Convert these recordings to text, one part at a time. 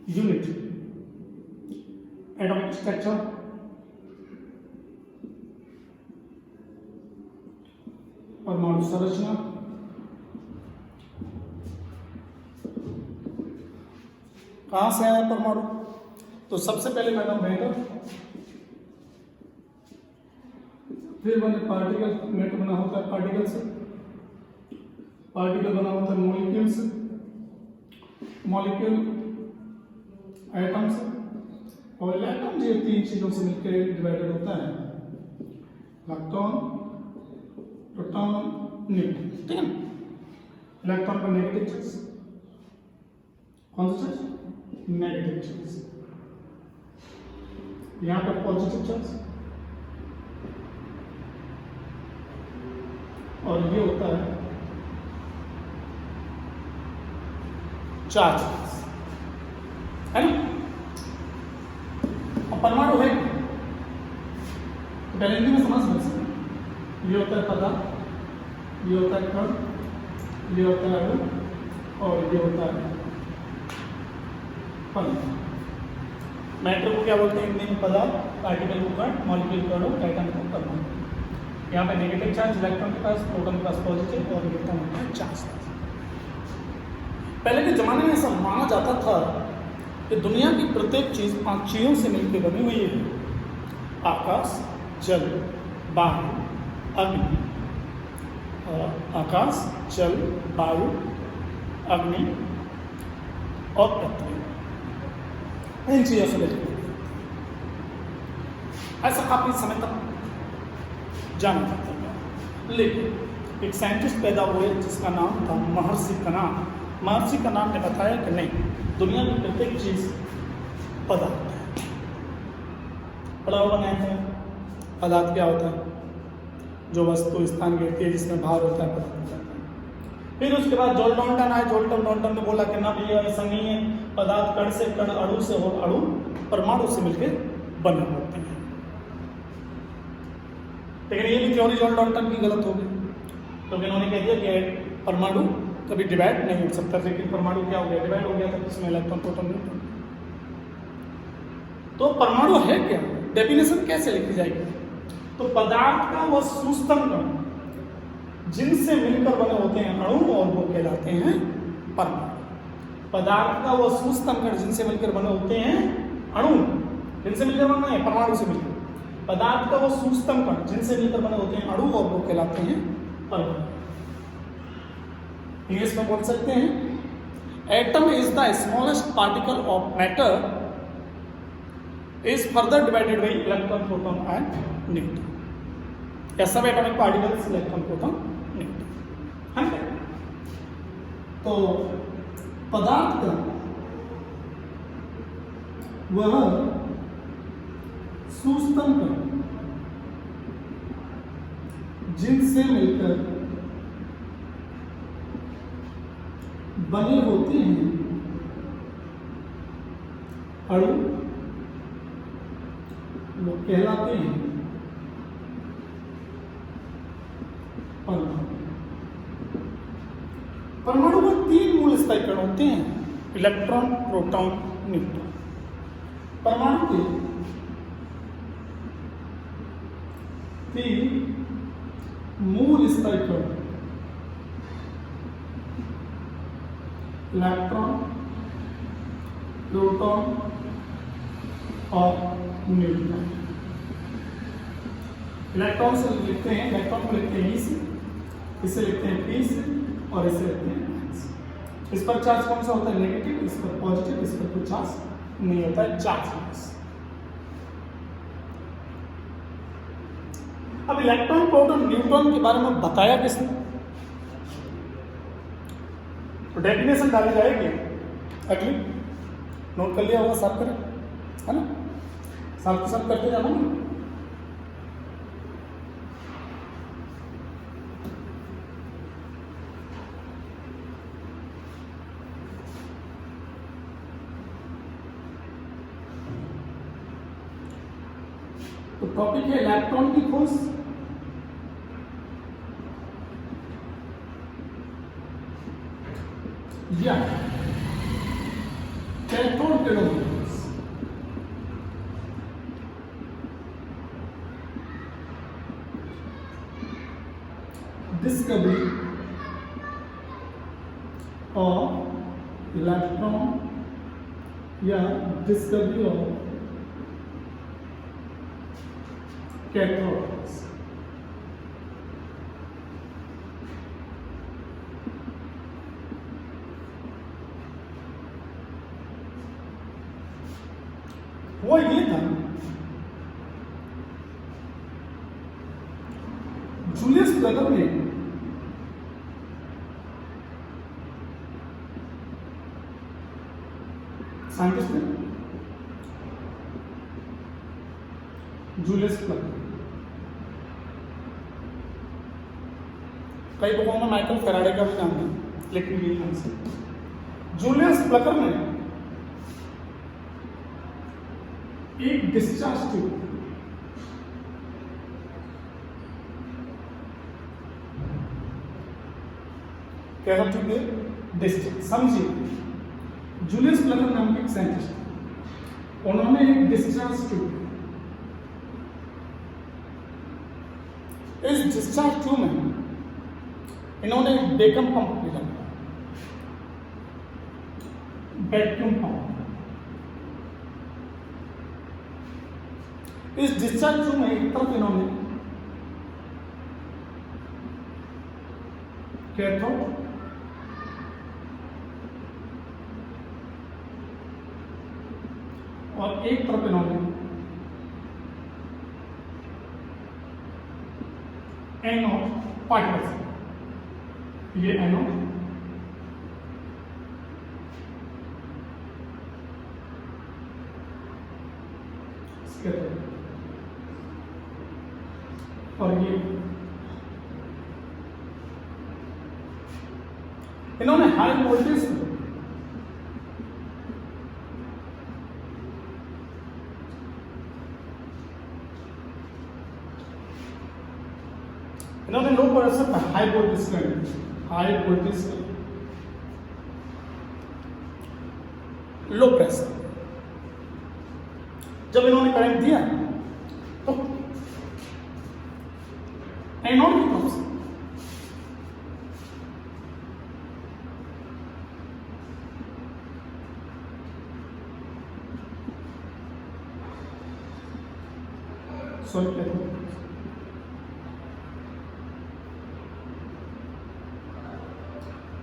Unit, atomic structure, परमाणु संरचना, कहां से आया परमाणु? तो सबसे पहले मैडम मैटर, फिर बने पार्टिकल, मैटर बना होता है पार्टिकल से, पार्टिकल बना होता है मॉलिक्यूल से, मॉलिक्यूल एटम से, और एटम ये तीन चीजों से मिलकर डिवाइडेड होता है, इलेक्ट्रॉन, प्रोटॉन, न्यूट्रॉन। ठीक है, इलेक्ट्रॉन का नेगेटिव चार्ज, कौन सा चार्ज? Negative charge. यहां पर पॉजिटिव चार्ज, और ये होता है चार्ज, है ना? अब परमाणु है तो पहले हिंदी में समझ सकते हैं। ये होता है पदार्थ, ये होता है कण, ये होता है अणु, और ये होता है परमाणु। मैटर को क्या बोलते हैं हिंदी में? पदार्थ, पार्टिकल को कण, मॉलिक्यूल को अणु, एटम को परमाणु। यहाँ पे नेगेटिव चार्ज इलेक्ट्रॉन के पास, प्रोटॉन के पास पॉजिटिव, और न्यूट्रॉन होता है चार्ज। पहले के जमाने में ऐसा माना जाता था कि दुनिया की प्रत्येक चीज 5 चीजों से मिलकर बनी हुई है, आकाश, जल, वायु, अग्नि, आकाश, जल, वायु, अग्नि और पृथ्वी, इन चीजों से मिलकर ऐसा काफी समय तक जाना जाता था। लेकिन एक साइंटिस्ट पैदा हुए जिसका नाम था महर्षि कणाद। महर्षि कणाद ने बताया कि नहीं, दुनिया की प्रत्येक चीज पदार्थ है। पढ़ा होगा नहीं है पदार्थ क्या होता है? जो वस्तु स्थान घेरती है, जिसमें भार होता है, पदार्थ होता है। फिर उसके बाद जॉन डॉल्टन आए। जॉन डॉल्टन ने बोला कि ना भैया ऐसा नहीं है, पदार्थ कण से कण, अणु से और अणु परमाणु से मिलकर बने होते हैं। लेकिन ये भी थ्योरी जॉन डॉल्टन की गलत हो गई, क्योंकि इन्होंने कह दिया कि परमाणु कभी डिवाइड नहीं हो सकता। लेकिन परमाणु क्या हो गया? डिवाइड हो गया था, जिसमें इलेक्ट्रॉन, प्रोटॉन, न्यूट्रॉन। तो परमाणु है क्या? डेफिनेशन कैसे लिखी जाएगी? तो पदार्थ का वो सूक्ष्म कण जिनसे मिलकर बने होते हैं अणु, और वो कहलाते हैं परमाणु। पदार्थ का वो सूक्ष्म कण जिनसे मिलकर बने होते हैं अणु, जिनसे मिलकर बना है परमाणु से मिलकर। पदार्थ का वो सूक्ष्म कण जिनसे मिलकर बने होते हैं अणु, और वो कहलाते हैं परमाणु। इंग्लिश में बोल सकते हैं, atom is the smallest particle of matter, is further divided by electron, proton and neutron. या सब atomic particles electron, proton, neutron, है। तो पदार्थ का वह सूक्ष्म कण जिनसे मिलकर बने होते हैं अणु, वो कहलाते हैं परमाणु। परमाणु में 3 मूल स्थायी कण होते हैं, इलेक्ट्रॉन, प्रोटॉन, न्यूट्रॉन। परमाणु के 3 मूल स्थायी कण, इलेक्ट्रॉन, प्रोटॉन और न्यूट्रॉन। इलेक्ट्रॉन से लिखते हैं, इलेक्ट्रॉन को लिखते हैं ई से, इसे लिखते हैं पी से, और इसे लिखते हैं एन से। इस पर चार्ज कौन सा होता है? नेगेटिव। इस पर पॉजिटिव। इस पर कोई चार्ज नहीं होता है, चार्ज। अब इलेक्ट्रॉन, प्रोटॉन, न्यूट्रॉन के बारे में बताया किसने? तो डेफिनेशन डाली जाएगी अगली, नोट कर लिया होगा, साफ करें, है ना? साफ सब करते जाना ना। तो टॉपिक है इलेक्ट्रॉन की खोज। या cathode kilometers. Discovery of electron या discovery of cathodes. वो ये था, जूलियस प्लगर ने साइंटिस्ट थे जूलियस प्लगर। कई लोगों ने माइकल फैराडे का भी नाम है, लेकिन ये नाम से जूलियस प्लगर ने एक डिस्चार्ज ट्यूब कैसा ट्यूब है? डिस्चार्ज। समझिए, जूलियस प्लगर नाम के एक साइंटिस्ट, उन्होंने एक डिस्चार्ज ट्यूब, इस डिस्चार्ज ट्यूब में इन्होंने एक वैक्यूम पंप भी लगाया, वैक्यूम पंप। इस डिस्चार्ज ट्यूब में एक तरफ इन्होंने कैथोड और एक तरफ इन्होंने एनोड पार्टिकल्स, ये एनोड और ये इन्होंने हाई वोल्टेज इन्होंने लो प्रेशर पर high voltage current, high voltage low pressure जब इन्होंने करंट दिया तो एनोड की तरफ से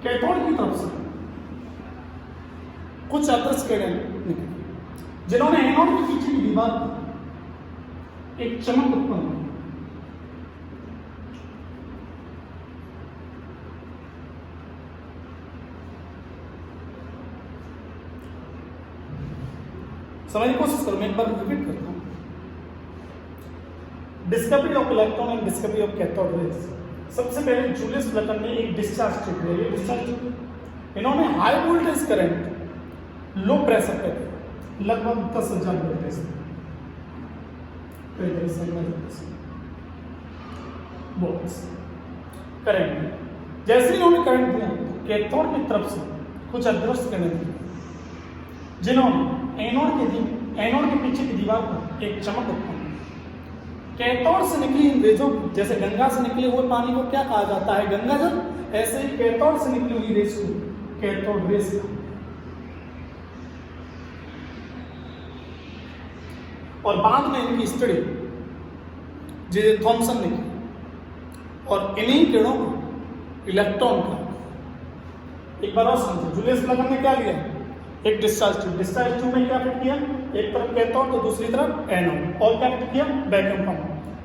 कैथोड की तरफ से कुछ अदृश्य किरण निकली, जिन्होंने एनोड के पीछे की दीवार पर एक चमक उत्पन्न की। समझने की कोशिश करो, मैं एक बार रिपीट करता हूं। Discovery of electron and discovery of cathode rays. सबसे पहले जूलियस प्लगर ने एक डिस्चार्ज ट्यूब लिया, डिस्चार्ज ट्यूब इन्होंने high voltage current low pressure पे लगभग 10,000 वोल्टेज करंट, जैसे इन्होंने करंट दिया तो कैथोड की तरफ से कुछ अदृश्य करंट दिया, जिन्होंने एनोड के पीछे की दीवार पर एक चमक उत्पन्न। कैथोड से निकली इन रेजों, जैसे गंगा से निकले हुए पानी को क्या कहा जाता है? गंगा जल। ऐसे ही कैथोड से निकली हुई रेज को कैथोड रेज। और बाद में इनकी स्टडी जे थॉमसन ने की और इन्हीं किरणों को इलेक्ट्रॉन का, एक बार और समझो, जूलियस प्लगर ने क्या लिया? एक डिस्चार्ज ट्यूब, डिस्चार्ज ट्यूब में क्या फिट किया? एक तरफ कैथोड तो दूसरी तरफ एनोड, और क्या फिट किया? Vacuum pump.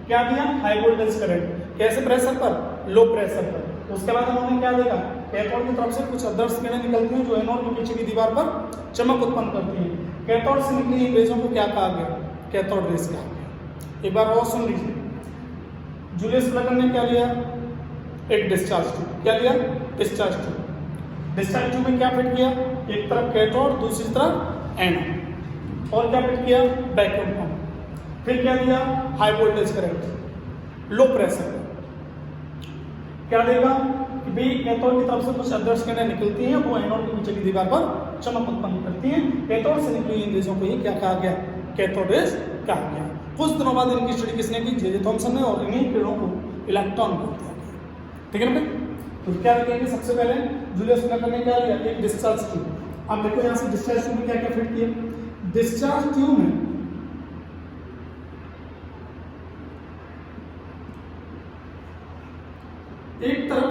क्या दिया? High voltage current. कैसे प्रेशर पर? लो प्रेशर पर। उसके बाद उन्होंने क्या देखा? कैथोड की तरफ से कुछ अदृश्य किरणें निकलती हैं जो एनोड के पीछे की दीवार पर चमक उत्पन्न करती हैं। कैथोड से निकली इन रेजों को क्या कहा गया? कैथोड रेज कहा गया। एक बार और सुन लीजिए, जूलियस प्लगर ने क्या लिया? एक डिस्चार्ज ट्यूब। क्या लिया? Discharge tube. डिस्चार्ज ट्यूब में क्या फिट किया? एक तरफ कैथोड, दूसरी तरफ एनोड, और क्या फिट किया? Vacuum pump. फिर क्या दिया? High voltage current low pressure. क्या देगा कि भाई कैथोड की तरफ से कुछ अदृश्य किरणें निकलती हैं, वो एनोड के पीछे की दीवार पर चमक उत्पन्न करती हैं। कैथोड से निकली इन रेजों को ही क्या कहा गया? कैथोड रेज कहा गया। कुछ दिनों बाद इनकी स्टडी किसने की? जे थॉमसन ने, और इन्हीं किरणों को इलेक्ट्रॉन बोल दिया गया। ठीक है ना भाई? तो क्या लिखेंगे सबसे पहले? जूलियस प्लकर ने क्या लिया? एक डिस्चार्ज ट्यूब। अब देखो यहाँ से डिस्चार्ज ट्यूब में क्या क्या फिट किया? डिस्चार्ज ट्यूब में एक तरफ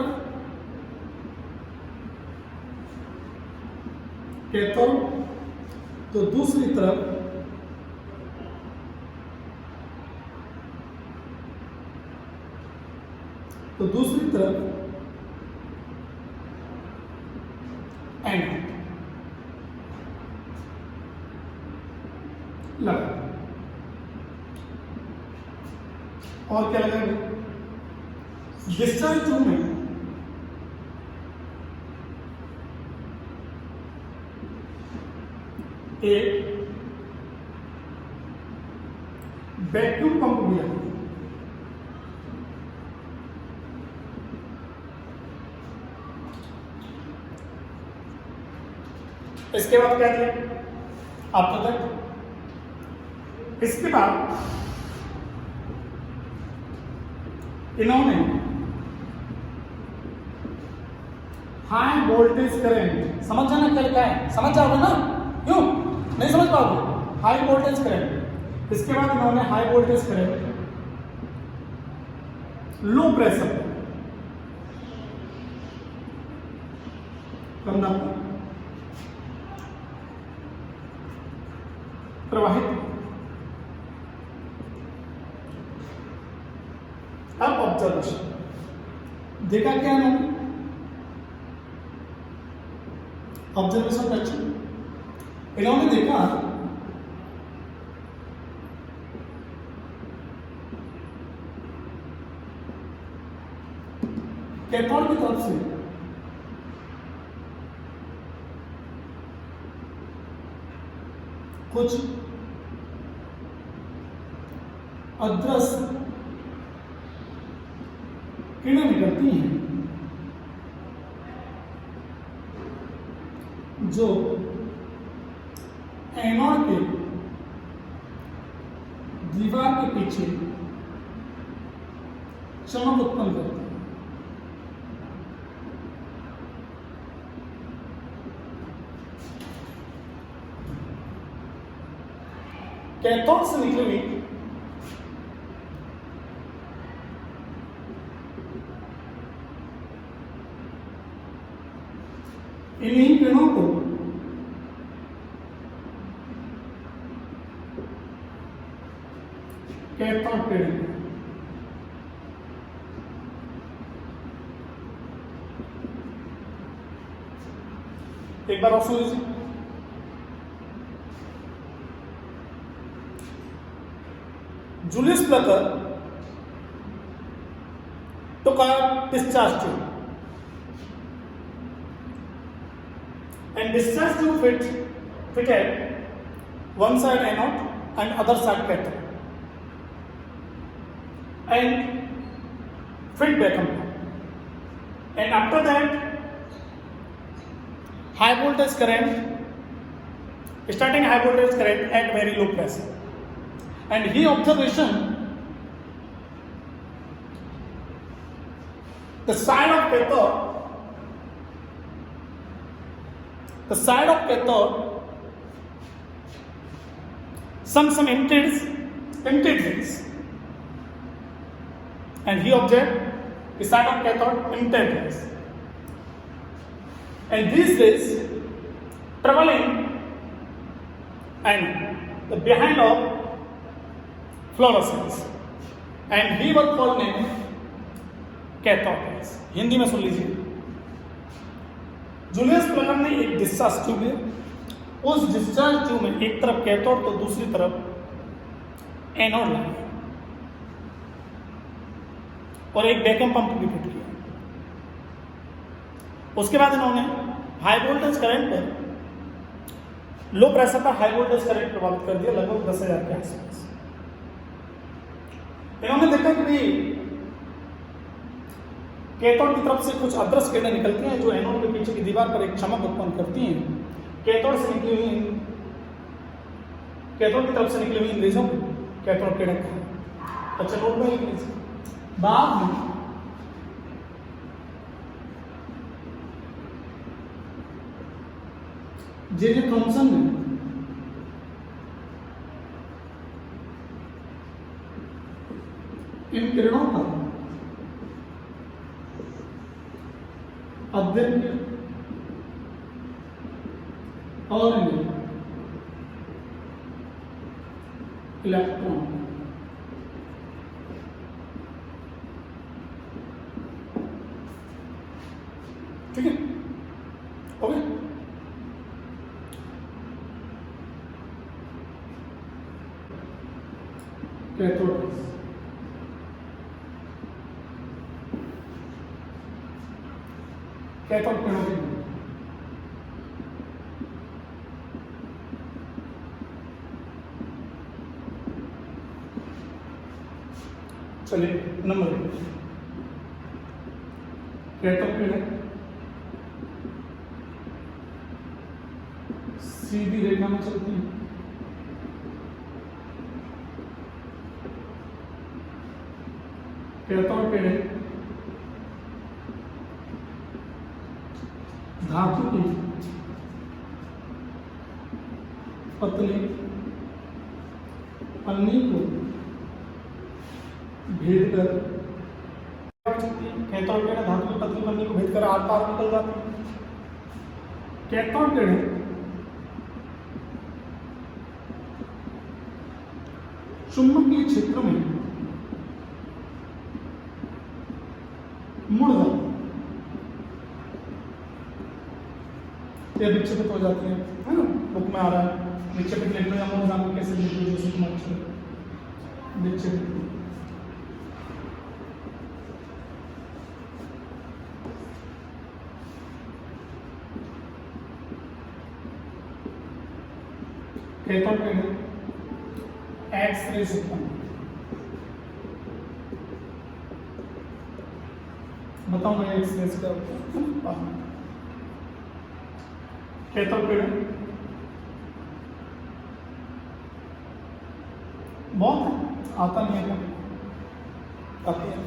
कैथोड तो दूसरी तरफ एनोड लगा। और क्या लगाएंगे? डिस्चार्ज ट्यूब में एक वैक्यूम पंप भी है। इसके बाद क्या किया? आफ्टर दैट इसके बाद इन्होंने हाई वोल्टेज करंट, समझ जाना क्या लिखा है? समझ जाओगे ना? क्यों नहीं समझ पाओगे? High voltage current. इसके बाद इन्होंने high voltage current low pressure करना प्रवाहित। अब ऑब्जर्वेशन देखा क्या है? ऑब्जर्वेशन अच्छा इन्होंने देखा कैथोड की तरफ से कुछ अदृश्य किरणें निकलती हैं जो एनोड के दीवार के पीछे चमक उत्पन्न करती है। कैथोड से निकली हुई इन्हीं किरणों को कैथोड किरण एक बार और सुन लीजिए। Julius Plucker took a discharge tube and discharge tube fitted one side anode and other side cathode and fit vacuum pump. And after that high voltage current, starting high voltage current at very low pressure. And he observation the side of cathode some empty rings, and he observed the side of cathode empty rings, and these rays traveling and the behind of fluorescence and he was called name cathode rays. Hindi में सुन लीजिए। Julius Plucker ने एक discharge tube लिया, उस discharge tube में एक तरफ cathode तो दूसरी तरफ एनोड लगाया और एक वैक्यूम पंप भी फिट किया। उसके बाद इन्होंने हाई वोल्टेज करंट पर लो प्रेशर पर हाई वोल्टेज करंट प्रभावित कर दिया लगभग 10,000 के आसपास। इन्होंने देखा कि भाई कैथोड की तरफ से कुछ अदृश्य किरणें निकलती हैं जो एनोड के पीछे की दीवार पर एक चमक उत्पन्न करती हैं। कैथोड से निकली हुई कैथोड की तरफ से निकली हुई इंग्रेजों को कैथोड किरण कहा। अच्छा नोट में लिखिए। बाद में जे थॉमसन ने इन किरणों का अध्ययन किया और इन्हें इलेक्ट्रॉन ठीक है ओके। कैथोड कैथोड किरणों की चलिए नंबर कैथोड किरण सीधी रेखा में चलती है। कैथोड किरण धातु की पतली पन्नी को भेद कर कैथोड किरण धातु की पतली पन्नी को भेद कर आर पार निकल जाती है। कैथोड किरण चुंबकीय क्षेत्र में मुड़ जाती है, विक्षेपित हो जाती है ना। बुक में आ रहा है विक्षेपित इलेक्ट्रॉन या मोनोग्राम कैसे लिखते जैसे तुम अक्षर विक्षेपित। कैथोड किरण एक्स रे से बताऊंगा एक्स रे से क्या होता है। कैथोड किरण बहुत आता नहीं है आती है।